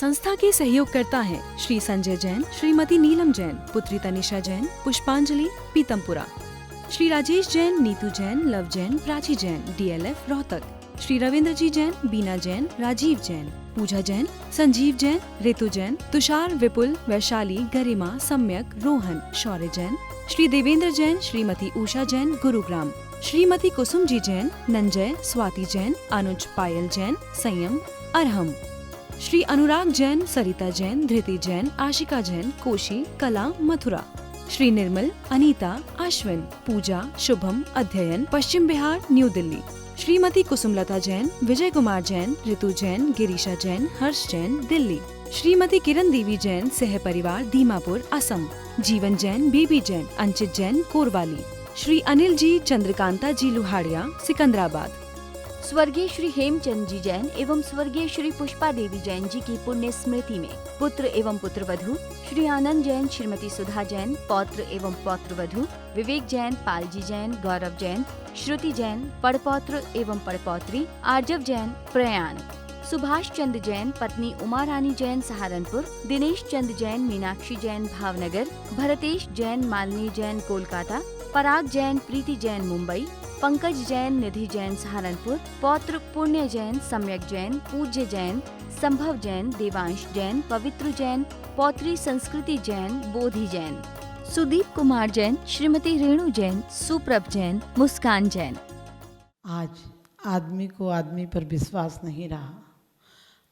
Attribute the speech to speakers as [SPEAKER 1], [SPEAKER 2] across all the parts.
[SPEAKER 1] संस्था के सहयोगकर्ता हैं श्री संजय जैन, श्रीमती नीलम जैन, पुत्री तनिषा जैन, पुष्पांजलि पीतमपुरा, श्री राजेश जैन, नीतू जैन, लव जैन, प्राची जैन, DLF रोहतक, श्री रविंद्र जी जैन, बीना जैन, राजीव जैन, पूजा जैन, संजीव जैन, ऋतु जैन, तुषार, विपुल, वैशाली, गरिमा, सम्यक, रोहन, शौर्य जैन, श्री देवेंद्र जैन, श्रीमती उषा जैन, गुरुग्राम, श्रीमती कुसुम जी जैन, नंजय, स्वाति जैन, अनुज, पायल जैन, संयम, अरहम, श्री अनुराग जैन, सरिता जैन, धृति जैन, आशिका जैन, कोशी, कला, मथुरा, श्री निर्मल, अनीता, अश्विन, पूजा, शुभम, अध्ययन, पश्चिम बिहार, न्यू दिल्ली, श्रीमती कुसुमलता जैन, विजय कुमार जैन, ऋतु जैन, गिरीशा जैन, हर्ष जैन, दिल्ली, श्रीमती किरण देवी जैन, सह परिवार, दीमापुर, असम, जीवन जैन, बेबी जैन, अंचित जैन, कोरवाली, श्री अनिल जी, चंद्रकांता जी लुहाड़िया, सिकंदराबाद,
[SPEAKER 2] स्वर्गीय श्री हेमचंद जी जैन एवं स्वर्गीय श्री पुष्पा देवी जैन जी की पुण्य स्मृति में पुत्र एवं पुत्रवधू श्री आनंद जैन, श्रीमती सुधा जैन, पौत्र एवं पौत्रवधू विवेक जैन, पालजी जैन, गौरव जैन, श्रुति जैन, पड़पौत्र एवं पड़पौत्री आर्जव जैन, प्रयाण, सुभाष चंद्र जैन, पत्नी उमा रानी जैन, सहारनपुर, दिनेश चंद जैन, मीनाक्षी जैन, भावनगर, भरतेश जैन, मालिनी जैन, कोलकाता, पराग जैन, प्रीति जैन, मुंबई, पंकज जैन, निधि जैन, सहारनपुर, पौत्र पुण्य जैन, सम्यक जैन, पूज्य जैन, संभव जैन, देवांश जैन, पवित्र जैन, पौत्री संस्कृति जैन, बोधि जैन, सुदीप कुमार जैन, श्रीमती रेणु जैन, सुप्रभ जैन, मुस्कान जैन।
[SPEAKER 3] आज आदमी को आदमी पर विश्वास नहीं रहा,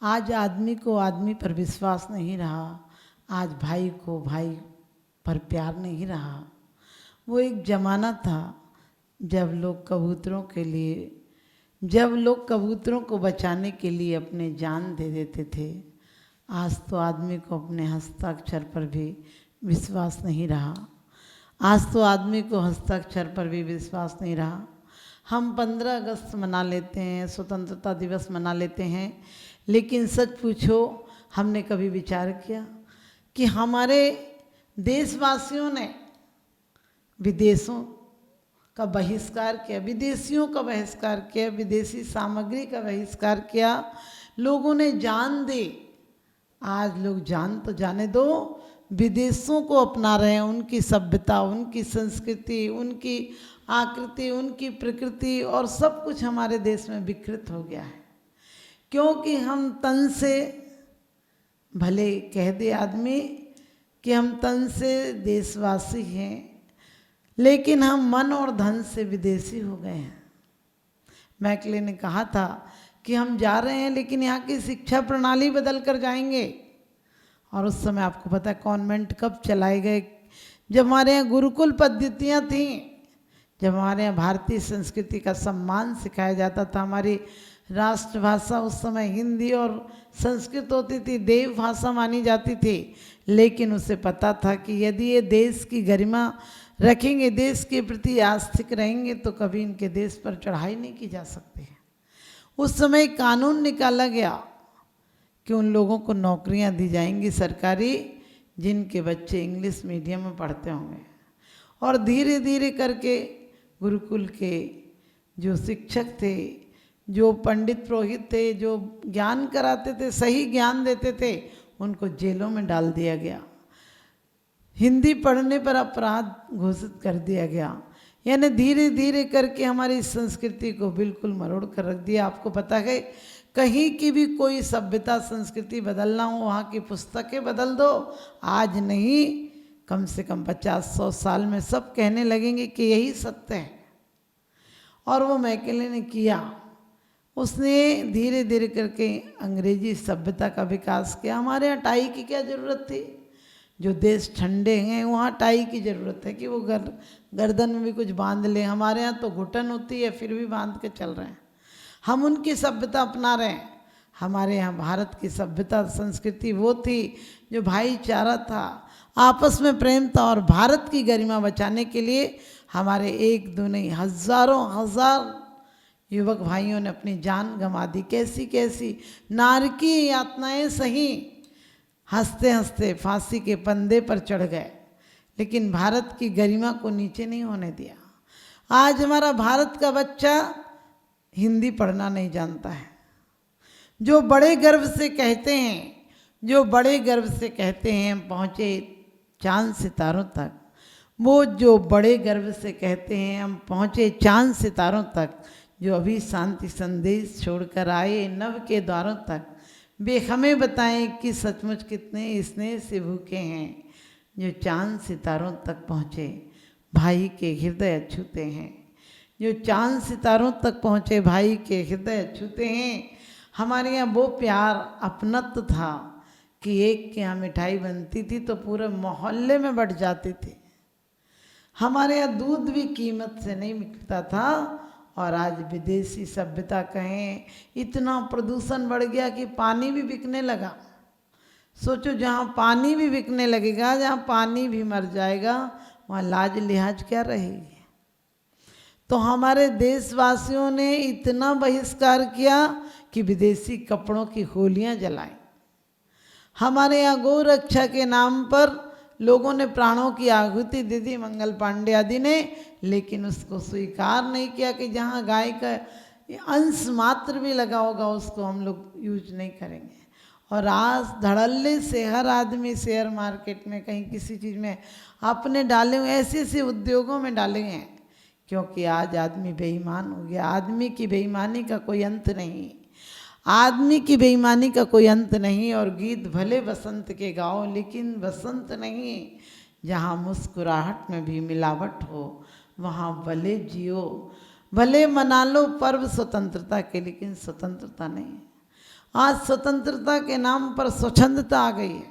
[SPEAKER 3] आज आदमी को आदमी पर विश्वास नहीं रहा, आज भाई को भाई पर प्यार नहीं रहा। वो एक ज़माना था जब लोग कबूतरों को बचाने के लिए अपने जान दे देते थे। आज तो आदमी को अपने हस्ताक्षर पर भी विश्वास नहीं रहा, आज तो आदमी को हस्ताक्षर पर भी विश्वास नहीं रहा। हम 15 अगस्त मना लेते हैं, स्वतंत्रता दिवस मना लेते हैं, लेकिन सच पूछो हमने कभी विचार किया कि हमारे देशवासियों ने विदेशों का बहिष्कार किया, विदेशियों का बहिष्कार किया, विदेशी सामग्री का बहिष्कार किया, लोगों ने जान दी। आज लोग जान तो जाने दो, विदेशों को अपना रहे हैं, उनकी सभ्यता, उनकी संस्कृति, उनकी आकृति, उनकी प्रकृति और सब कुछ हमारे देश में विकृत हो गया है। क्योंकि हम तन से, भले कह दे आदमी कि हम तन से देशवासी हैं, लेकिन हम मन और धन से विदेशी हो गए हैं। मैकले ने कहा था कि हम जा रहे हैं लेकिन यहाँ की शिक्षा प्रणाली बदल कर जाएंगे। और उस समय आपको पता है कॉन्वेंट कब चलाए गए, जब हमारे यहाँ गुरुकुल पद्धतियाँ थीं, जब हमारे यहाँ भारतीय संस्कृति का सम्मान सिखाया जाता था। हमारी राष्ट्रभाषा उस समय हिंदी और संस्कृत होती थी, देव भाषा मानी जाती थी, लेकिन उसे पता था कि यदि ये देश की गरिमा रखेंगे, देश के प्रति आस्तिक रहेंगे, तो कभी इनके देश पर चढ़ाई नहीं की जा सकती है। उस समय कानून निकाला गया कि उन लोगों को नौकरियां दी जाएंगी सरकारी जिनके बच्चे इंग्लिश मीडियम में पढ़ते होंगे। और धीरे धीरे करके गुरुकुल के जो शिक्षक थे, जो पंडित पुरोहित थे, जो ज्ञान कराते थे, सही ज्ञान देते थे, उनको जेलों में डाल दिया गया। हिंदी पढ़ने पर अपराध घोषित कर दिया गया। यानी धीरे धीरे करके हमारी संस्कृति को बिल्कुल मरोड़ कर रख दिया। आपको पता है कहीं की भी कोई सभ्यता संस्कृति बदलना हो, वहाँ की पुस्तकें बदल दो, आज नहीं कम से कम 50-100 साल में सब कहने लगेंगे कि यही सत्य है। और वो मैकेले ने किया, उसने धीरे धीरे करके अंग्रेजी सभ्यता का विकास किया। हमारे यहाँ टाई की क्या ज़रूरत थी? जो देश ठंडे हैं वहाँ टाई की ज़रूरत है कि वो गर्दन में भी कुछ बांध लें। हमारे यहाँ तो घुटन होती है फिर भी बांध के चल रहे हैं। हम उनकी सभ्यता अपना रहे हैं। हमारे यहाँ भारत की सभ्यता संस्कृति वो थी जो भाईचारा था, आपस में प्रेम था। और भारत की गरिमा बचाने के लिए हमारे एक दो नहीं हज़ारों हजार युवक भाइयों ने अपनी जान गंवा दी। कैसी कैसी नारकीय यातनाएं सही, हंसते हंसते फांसी के फंदे पर चढ़ गए, लेकिन भारत की गरिमा को नीचे नहीं होने दिया। आज हमारा भारत का बच्चा हिंदी पढ़ना नहीं जानता है। जो बड़े गर्व से कहते हैं, जो बड़े गर्व से कहते हैं हम पहुँचे चांद सितारों तक, वो जो बड़े गर्व से कहते हैं हम पहुँचे चांद सितारों तक, जो अभी शांति संदेश छोड़कर आए नव के द्वारों तक, वे हमें बताएं कि सचमुच कितने स्नेह से भूखे हैं, जो चांद सितारों तक पहुँचे भाई के हृदय छूते हैं, जो चांद सितारों तक पहुँचे भाई के हृदय छूते हैं। हमारे यहाँ वो प्यार अपनत्व था कि एक के यहाँ मिठाई बनती थी तो पूरे मोहल्ले में बट जाते थे। हमारे यहाँ दूध भी कीमत से नहीं मिलता था, और आज विदेशी सभ्यता कहें इतना प्रदूषण बढ़ गया कि पानी भी बिकने लगा। सोचो, जहाँ पानी भी बिकने लगेगा, जहाँ पानी भी मर जाएगा, वहाँ लाज लिहाज क्या रहेगी। तो हमारे देशवासियों ने इतना बहिष्कार किया कि विदेशी कपड़ों की होलियाँ जलाई। हमारे यहाँ गौ रक्षा के नाम पर लोगों ने प्राणों की आहुति दे दी, मंगल पांडे आदि ने, लेकिन उसको स्वीकार नहीं किया कि जहाँ गाय का अंश मात्र भी लगा होगा उसको हम लोग यूज नहीं करेंगे। और आज धड़ल्ले से हर आदमी शेयर मार्केट में कहीं किसी चीज़ में अपने डाले हुए, ऐसे ऐसे उद्योगों में डाले हैं, क्योंकि आज आदमी बेईमान हो गया। आदमी की बेईमानी का कोई अंत नहीं, आदमी की बेईमानी का कोई अंत नहीं। और गीत भले बसंत के गाओ, लेकिन बसंत नहीं। जहाँ मुस्कुराहट में भी मिलावट हो वहाँ भले जियो, भले मना लो पर्व स्वतंत्रता के, लेकिन स्वतंत्रता नहीं। आज स्वतंत्रता के नाम पर स्वच्छंदता आ गई है,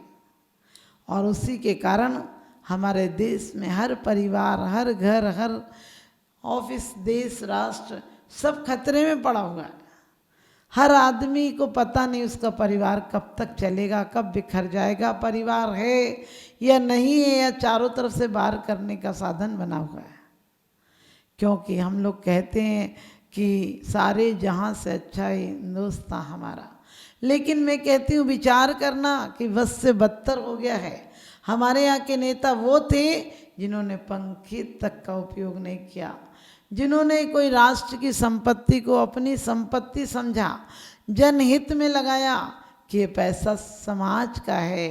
[SPEAKER 3] और उसी के कारण हमारे देश में हर परिवार, हर घर, हर ऑफिस, देश, राष्ट्र सब खतरे में पड़ा हुआ है। हर आदमी को पता नहीं उसका परिवार कब तक चलेगा, कब बिखर जाएगा, परिवार है या नहीं है, या चारों तरफ से बाहर करने का साधन बना हुआ है। क्योंकि हम लोग कहते हैं कि सारे जहां से अच्छा हिंदुस्तान हमारा, लेकिन मैं कहती हूँ विचार करना कि बस से बदतर हो गया है। हमारे यहाँ के नेता वो थे जिन्होंने पंखे तक का उपयोग नहीं किया, जिन्होंने कोई राष्ट्र की संपत्ति को अपनी संपत्ति समझा, जनहित में लगाया कि ये पैसा समाज का है,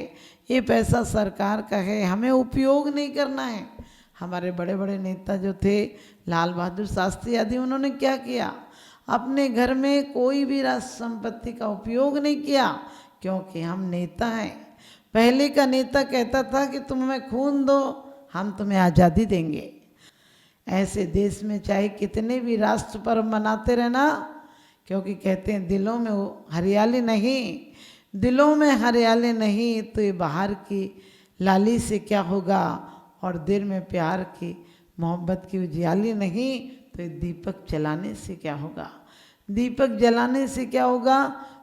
[SPEAKER 3] ये पैसा सरकार का है, हमें उपयोग नहीं करना है। हमारे बड़े बड़े नेता जो थे, लाल बहादुर शास्त्री आदि, उन्होंने क्या किया, अपने घर में कोई भी राष्ट्र संपत्ति का उपयोग नहीं किया, क्योंकि हम नेता हैं। पहले का नेता कहता था कि तुम हमें खून दो, हम तुम्हें आज़ादी देंगे। ऐसे देश में चाहे कितने भी राष्ट्र पर्व मनाते रहना, क्योंकि कहते हैं दिलों में हरियाली नहीं, दिलों में हरियाली नहीं तो ये बाहर की लाली से क्या होगा, और दिल में प्यार की मोहब्बत की उजियाली नहीं तो ये दीपक जलाने से क्या होगा। दीपक जलाने से क्या होगा।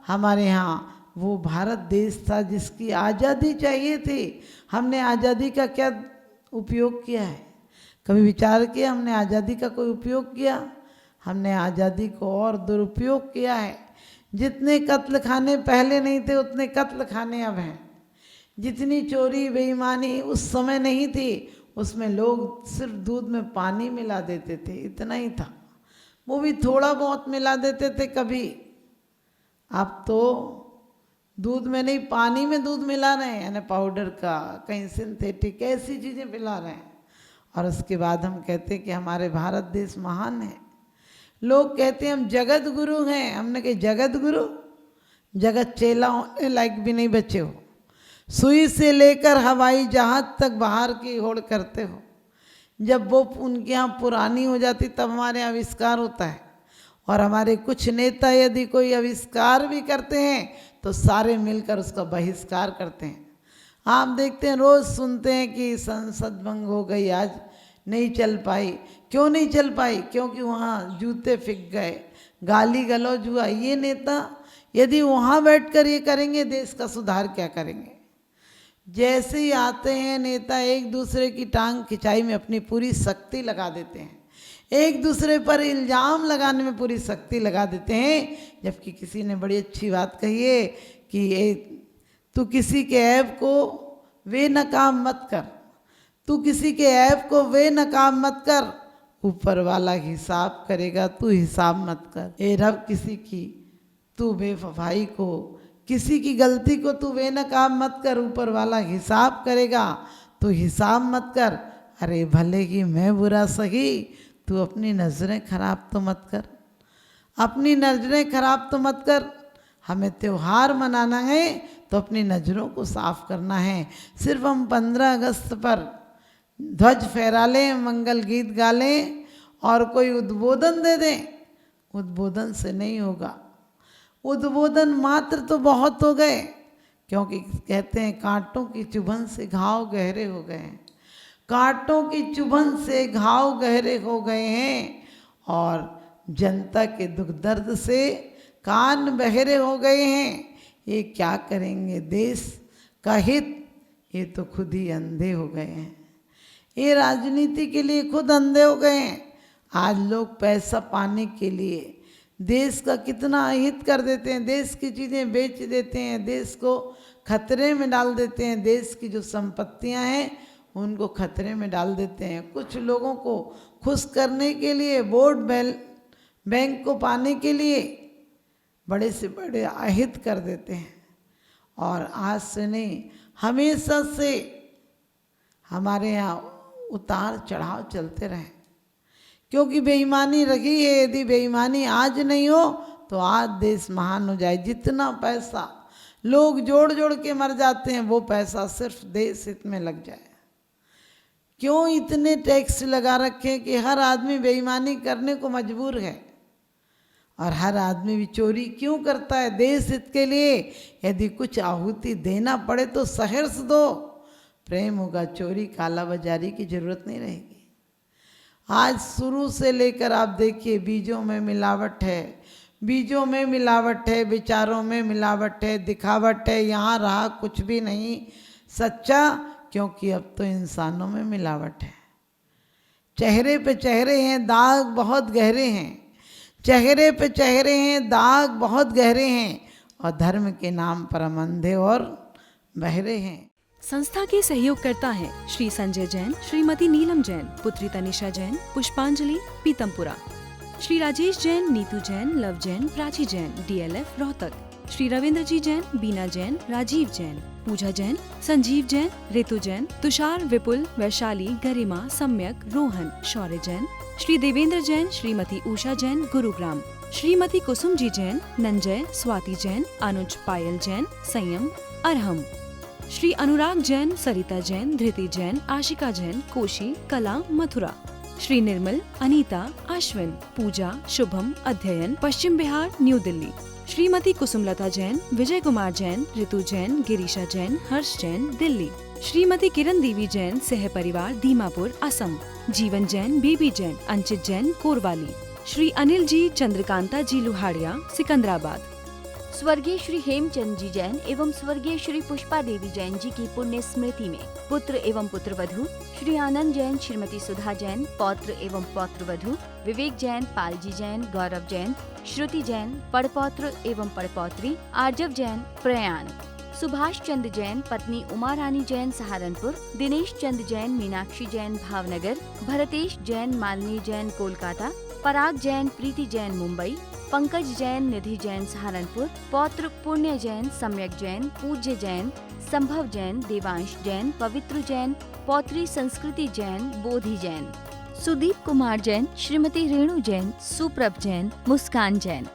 [SPEAKER 3] हमारे यहाँ वो भारत देश था जिसकी आज़ादी चाहिए थी, हमने आज़ादी का क्या उपयोग किया है? कभी विचार किया हमने आज़ादी का कोई उपयोग किया? हमने आज़ादी को और दुरुपयोग किया है। जितने कत्ल खाने पहले नहीं थे उतने कत्ल खाने अब हैं। जितनी चोरी बेईमानी उस समय नहीं थी, उसमें लोग सिर्फ दूध में पानी मिला देते थे, इतना ही था, वो भी थोड़ा बहुत मिला देते थे कभी। अब तो दूध में नहीं, पानी में दूध मिला रहे हैं, यानी पाउडर का, कहीं सिंथेटिक, ऐसी चीज़ें पिला रहे हैं। और उसके बाद हम कहते हैं कि हमारे भारत देश महान है। लोग कहते हैं हम जगत गुरु हैं। हमने कहा जगत गुरु, जगत चेला होने लायक भी नहीं बचे हो। सुई से लेकर हवाई जहाज तक बाहर की होड़ करते हो। जब वो उनके यहाँ पुरानी हो जाती तब हमारे यहाँ आविष्कार होता है। और हमारे कुछ नेता यदि कोई आविष्कार भी करते हैं तो सारे मिलकर उसका बहिष्कार करते हैं। आप देखते हैं, रोज़ सुनते हैं कि संसद भंग हो गई, आज नहीं चल पाई। क्यों नहीं चल पाई? क्योंकि वहाँ जूते फिक गए, गाली गलौज हुआ। ये नेता यदि वहाँ बैठकर ये करेंगे, देश का सुधार क्या करेंगे? जैसे ही आते हैं नेता, एक दूसरे की टांग खिंचाई में अपनी पूरी शक्ति लगा देते हैं, एक दूसरे पर इल्ज़ाम लगाने में पूरी शक्ति लगा देते हैं। जबकि किसी ने बड़ी अच्छी बात कही है कि तू किसी के ऐब को वे नकाम मत कर, तू किसी के ऐब को वे नकाम मत कर, ऊपर वाला हिसाब करेगा, तू हिसाब मत कर। ए रब किसी की तू बेवफाई को किसी की गलती को तू बेनकाब मत कर, ऊपर वाला हिसाब करेगा, तो हिसाब मत कर। अरे भले की मैं बुरा सही, तू अपनी नज़रें खराब तो मत कर, अपनी नज़रें खराब तो मत कर। हमें त्यौहार मनाना है तो अपनी नज़रों को साफ करना है। सिर्फ हम 15 अगस्त पर ध्वज फहरा लें, मंगल गीत गा लें और कोई उद्बोधन दे दें, उद्बोधन से नहीं होगा। उद्बोधन मात्र तो बहुत हो गए, क्योंकि कहते हैं कांटों की चुभन से घाव गहरे हो गए हैं, कांटों की चुभन से घाव गहरे हो गए हैं और जनता के दुख दर्द से कान बहरे हो गए हैं। ये क्या करेंगे देश का हित, ये तो खुद ही अंधे हो गए हैं, ये राजनीति के लिए खुद अंधे हो गए हैं। आज लोग पैसा पाने के लिए देश का कितना अहित कर देते हैं, देश की चीज़ें बेच देते हैं, देश को खतरे में डाल देते हैं, देश की जो संपत्तियां हैं उनको खतरे में डाल देते हैं। कुछ लोगों को खुश करने के लिए, वोट बैंक को पाने के लिए बड़े से बड़े अहित कर देते हैं। और आज से नहीं, हमेशा से हमारे यहाँ उतार चढ़ाव चलते रहे, क्योंकि बेईमानी रखी है। यदि बेईमानी आज नहीं हो तो आज देश महान हो जाए। जितना पैसा लोग जोड़ जोड़ के मर जाते हैं, वो पैसा सिर्फ देश हित में लग जाए। क्यों इतने टैक्स लगा रखे हैं कि हर आदमी बेईमानी करने को मजबूर है, और हर आदमी भी चोरी क्यों करता है देश हित के लिए। यदि कुछ आहुति देना पड़े तो सहर्ष दो, प्रेम होगा, चोरी काला बाजारी की जरूरत नहीं रहेगी। आज शुरू से लेकर आप देखिए, बीजों में मिलावट है, बीजों में मिलावट है, विचारों में मिलावट है, दिखावट है। यहाँ रहा कुछ भी नहीं सच्चा, क्योंकि अब तो इंसानों में मिलावट है। चेहरे पे चेहरे हैं, दाग बहुत गहरे हैं, चेहरे पे चेहरे हैं, दाग बहुत गहरे हैं, और धर्म के नाम पर हम अंधे और बहरे हैं।
[SPEAKER 1] संस्था के सहयोगकर्ता हैं श्री संजय जैन, श्रीमती नीलम जैन, पुत्री तनिषा जैन, पुष्पांजलि, पीतमपुरा। श्री राजेश जैन, नीतू जैन, लव जैन, प्राची जैन, DLF रोहतक। श्री रविंद्र जी जैन, बीना जैन, राजीव जैन, पूजा जैन, संजीव जैन, ऋतु जैन, तुषार, विपुल, वैशाली, गरिमा, सम्यक, रोहन, शौर्य जैन। श्री देवेंद्र जैन, श्रीमती उषा जैन, गुरुग्राम। श्रीमती कुसुम जी जैन, नंजय, स्वाति जैन, अनुज, पायल जैन, संयम, अरहम। श्री अनुराग जैन, सरिता जैन, धृति जैन, आशिका जैन, कोशी, कला, मथुरा। श्री निर्मल, अनीता, अश्विन, पूजा, शुभम, अध्ययन, पश्चिम बिहार, न्यू दिल्ली। श्रीमती कुसुमलता जैन, विजय कुमार जैन, ऋतु जैन, गिरीशा जैन, हर्ष जैन, दिल्ली। श्रीमती किरण देवी जैन, सह परिवार, दीमापुर, असम। जीवन जैन, बेबी जैन, अंचित जैन, कोरवाली। श्री अनिल जी, चंद्रकांता जी लुहाड़िया, सिकंदराबाद।
[SPEAKER 2] स्वर्गीय श्री हेमचंद जी जैन एवं स्वर्गीय श्री पुष्पा देवी जैन जी की पुण्य स्मृति में पुत्र एवं पुत्रवधू श्री आनंद जैन, श्रीमती सुधा जैन, पौत्र एवं पौत्रवधू विवेक जैन, पालजी जैन, गौरव जैन, श्रुति जैन, पड़पौत्र एवं पड़पौत्री आर्जव जैन, प्रयाण। सुभाष चंद्र जैन, पत्नी उमा रानी जैन, सहारनपुर। दिनेश चंद्र जैन, मीनाक्षी जैन, भावनगर। भरतेश जैन, मालिनी जैन, कोलकाता। पराग जैन, प्रीति जैन, मुंबई। पंकज जैन, निधि जैन, सहारनपुर। पौत्र पुण्य जैन, सम्यक जैन, पूज्य जैन, संभव जैन, देवांश जैन, पवित्र जैन। पौत्री संस्कृति जैन, बोधि जैन। सुदीप कुमार जैन, श्रीमती रेणु जैन, सुप्रभ जैन, मुस्कान जैन।